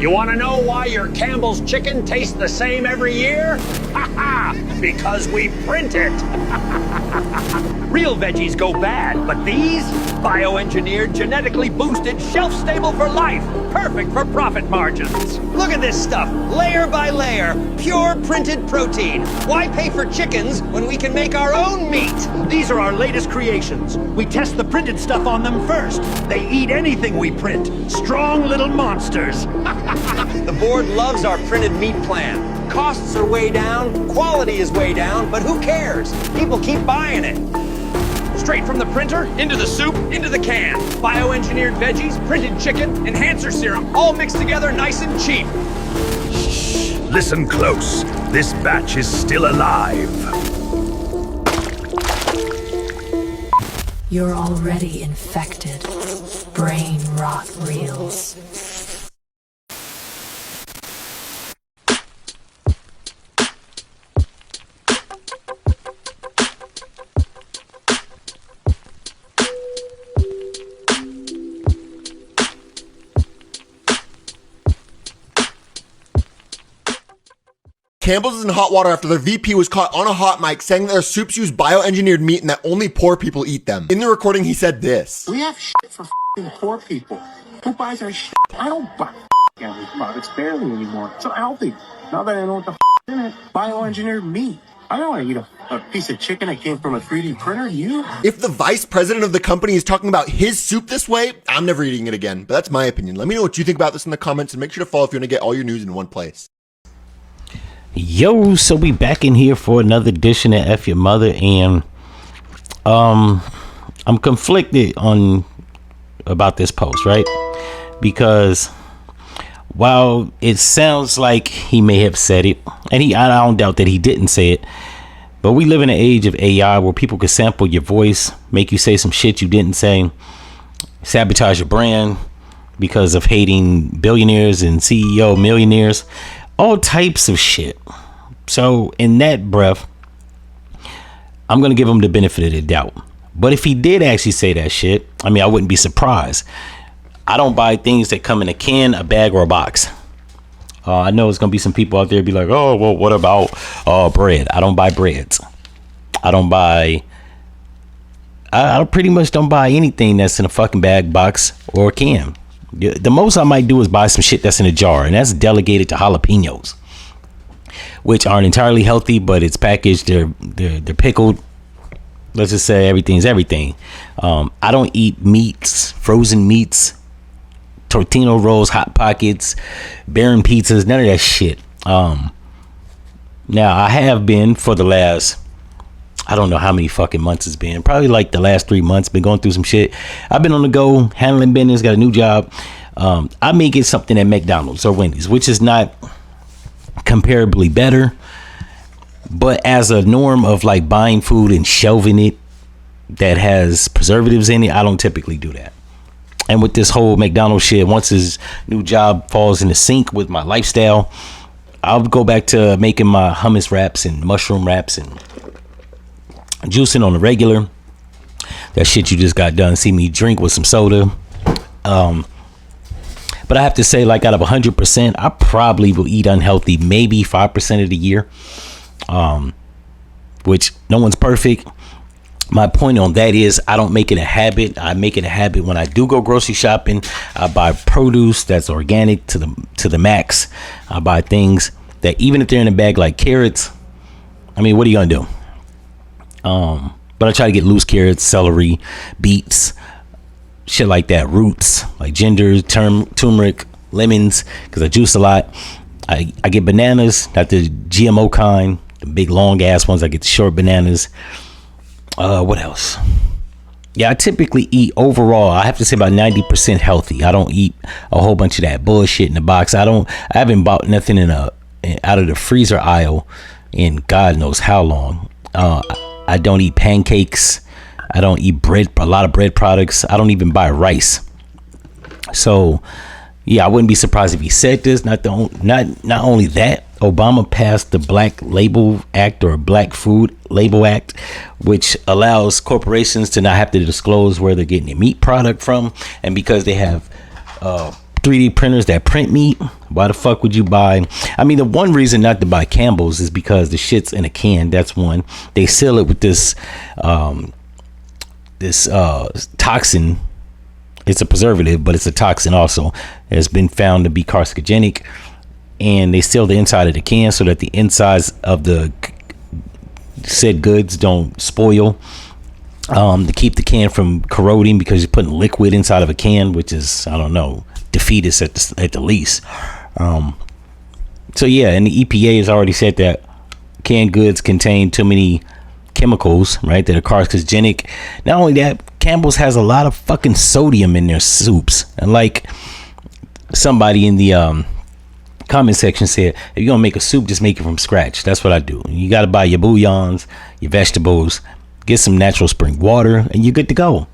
You want to know why your Campbell's chicken tastes the same every year? Ha ha! Because we print it! Real veggies go bad, but these? Bioengineered, genetically boosted, shelf-stable for life. Perfect for profit margins. Look at this stuff, layer by layer. Pure printed protein. Why pay for chickens when we can make our own meat? These are our latest creations. We test the printed stuff on them first. They eat anything we print. Strong little monsters. The board loves our printed meat plan. Costs are way down, quality is way down, but who cares? People keep buying it. Straight from the printer, into the soup, into the can. Bioengineered veggies, printed chicken, enhancer serum, all mixed together nice and cheap. Shh, listen close. This batch is still alive. You're already infected. Brain rot reels. Campbell's is in hot water after their VP was caught on a hot mic saying that their soups use bioengineered meat and that only poor people eat them. In the recording, he said this. We have shit for poor people. Who buys our shit? I don't buy these products barely anymore. It's not healthy. Now that I know what the in it, bioengineered meat. I don't want to eat a piece of chicken that came from a 3D printer. You? If the vice president of the company is talking about his soup this way, I'm never eating it again. But that's my opinion. Let me know what you think about this in the comments and make sure to follow if you want to get all your news in one place. Yo, so we back in here for another edition of F-ya-Motha, and I'm conflicted about this post, right? Because while it sounds like he may have said it, and I don't doubt that he didn't say it, but we live in an age of AI where people can sample your voice, make you say some shit you didn't say, sabotage your brand because of hating billionaires and CEO millionaires, all types of shit. So in that breath, I'm going to give him the benefit of the doubt. But if he did actually say that shit, I mean, I wouldn't be surprised. I don't buy things that come in a can, a bag, or a box. I know there's going to be some people out there be like, oh, well, what about bread? I don't buy breads. I pretty much don't buy anything that's in a fucking bag, box, or a can. The most I might do is buy some shit that's in a jar, and that's delegated to jalapenos, which aren't entirely healthy, but it's packaged. They're pickled. Let's just say everything's everything. I don't eat meats, frozen meats, Tortino rolls, Hot Pockets, Baron pizzas, none of that shit. Now I have been for the last, I don't know how many fucking months it's been. Probably like the last 3 months. Been going through some shit. I've been on the go, handling business, got a new job. I may get something at McDonald's or Wendy's, which is not comparably better. But as a norm of like buying food and shelving it that has preservatives in it, I don't typically do that. And with this whole McDonald's shit, once his new job falls into sync with my lifestyle, I'll go back to making my hummus wraps and mushroom wraps and juicing on the regular. That shit you just got done see me drink with some soda. But I have to say, like, out of 100%, I probably will eat unhealthy maybe 5% of the year, which no one's perfect. My point on that is I don't make it a habit. I make it a habit when I do go grocery shopping. I buy produce that's organic to the max. I buy things that even if they're in a bag, like carrots, I mean, what are you gonna do? But I try to get loose carrots, celery, beets, shit like that, roots like ginger, turmeric, lemons, because I juice a lot. I get bananas, not the GMO kind, the big long ass ones. I get the short bananas. What else? Yeah, I typically eat overall, I have to say, about 90% healthy. I don't eat a whole bunch of that bullshit in the box. I haven't bought nothing out of the freezer aisle in God knows how long. I don't eat pancakes. I don't eat bread, a lot of bread products. I don't even buy rice. So yeah, I wouldn't be surprised if he said this. Not only that, Obama passed the Black Label Act, or Black Food Label Act, which allows corporations to not have to disclose where they're getting their meat product from. And because they have 3D printers that print meat. Why the fuck would you buy? I mean, the one reason not to buy Campbell's is because the shit's in a can. That's one. They seal it with this toxin. It's a preservative, but it's a toxin also. It's been found to be carcinogenic, and they seal the inside of the can so that the insides of the said goods don't spoil. To keep the can from corroding, because you're putting liquid inside of a can, which is, I don't know, defeatist at the least. So yeah, and the EPA has already said that canned goods contain too many chemicals, right, that are carcinogenic. Not only that, Campbell's has a lot of fucking sodium in their soups, and like somebody in the comment section said, if you're gonna make a soup, just make it from scratch. That's what I do. You got to buy your bouillons, your vegetables, get some natural spring water, and you're good to go.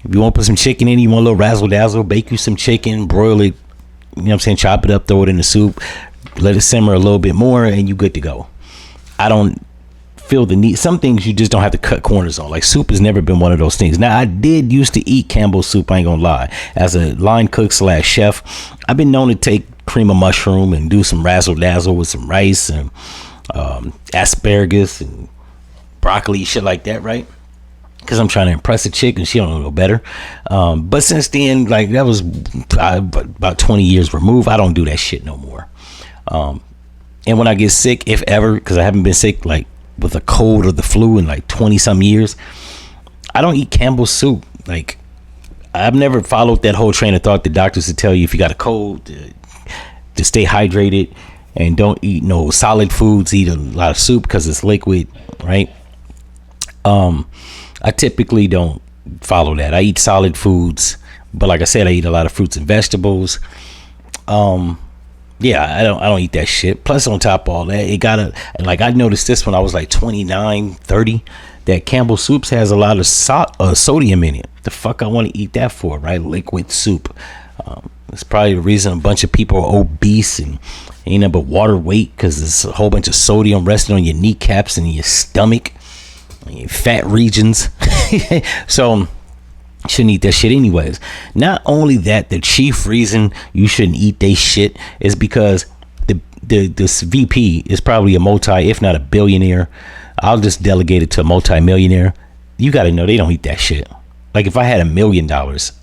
If you want to put some chicken in, you want a little razzle dazzle, bake you some chicken, broil it, you know what I'm saying, chop it up, throw it in the soup, let it simmer a little bit more, and you good to go. I don't feel the need. Some things you just don't have to cut corners on. Like soup has never been one of those things. Now, I did used to eat Campbell soup, I ain't gonna lie. As a line cook / chef, I've been known to take cream of mushroom and do some razzle dazzle with some rice and asparagus and broccoli, shit like that, right? Because I'm trying to impress a chick and she don't know no better. But since then, like, that was about 20 years removed. I don't do that shit no more. And when I get sick, if ever, because I haven't been sick like with a cold or the flu in like 20 some years, I don't eat Campbell soup. Like, I've never followed that whole train of thought. The doctors would tell you if you got a cold to stay hydrated and don't eat no solid foods, eat a lot of soup because it's liquid, right? I typically don't follow that. I eat solid foods, but like I said, I eat a lot of fruits and vegetables. Yeah, I don't eat that shit. Plus, on top of all that, it gotta, like, I noticed this when I was like 29, 30, that Campbell Soups has a lot of sodium in it. The fuck I want to eat that for, right? Liquid soup. It's probably the reason a bunch of people are obese and ain't nothing but water weight, because there's a whole bunch of sodium resting on your kneecaps and your stomach, and your fat regions. So shouldn't eat that shit anyways. Not only that, the chief reason you shouldn't eat that shit is because this VP is probably a multi, if not a billionaire. I'll just delegate it to a multi-millionaire. You got to know they don't eat that shit. Like, if I had $1 million,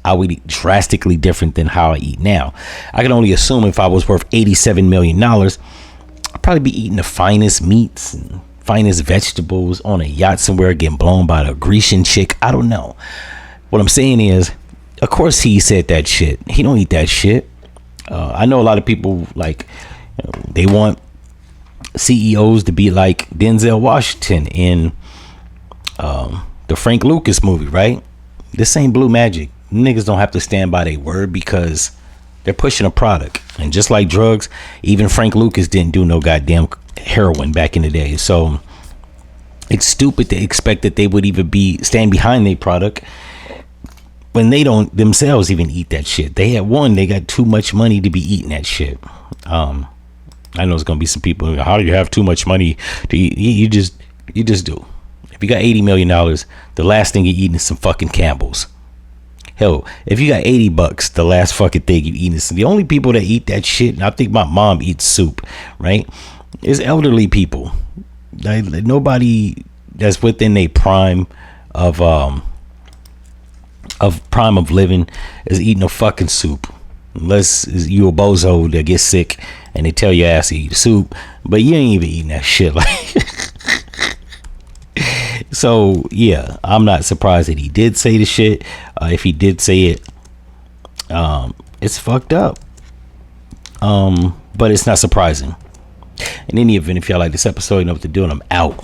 I would eat drastically different than how I eat now. I can only assume if I was worth $87 million, I'd probably be eating the finest meats and finest vegetables on a yacht somewhere getting blown by the Grecian chick. I don't know. What I'm saying is, of course he said that shit. He don't eat that shit. I know a lot of people, like, they want CEOs to be like Denzel Washington in the Frank Lucas movie, right? This ain't Blue Magic. Niggas don't have to stand by their word because they're pushing a product. And just like drugs, even Frank Lucas didn't do no goddamn heroin back in the day. So it's stupid to expect that they would even stand behind their product when they don't themselves even eat that shit. They got too much money to be eating that shit. I know it's gonna be some people, how do you have too much money to eat? You just do. If you got $80 million, the last thing you're eating is some fucking Campbell's. Hell, if you got $80, the last fucking thing you eating is, the only people that eat that shit, and I think my mom eats soup, right, is elderly people. Like, nobody that's within a prime of living is eating a fucking soup, unless you a bozo that gets sick and they tell your ass to eat soup, but you ain't even eating that shit. Like, so yeah, I'm not surprised that he did say the shit. If he did say it, it's fucked up, but it's not surprising. In any event, if y'all like this episode, you know what to do, and I'm out.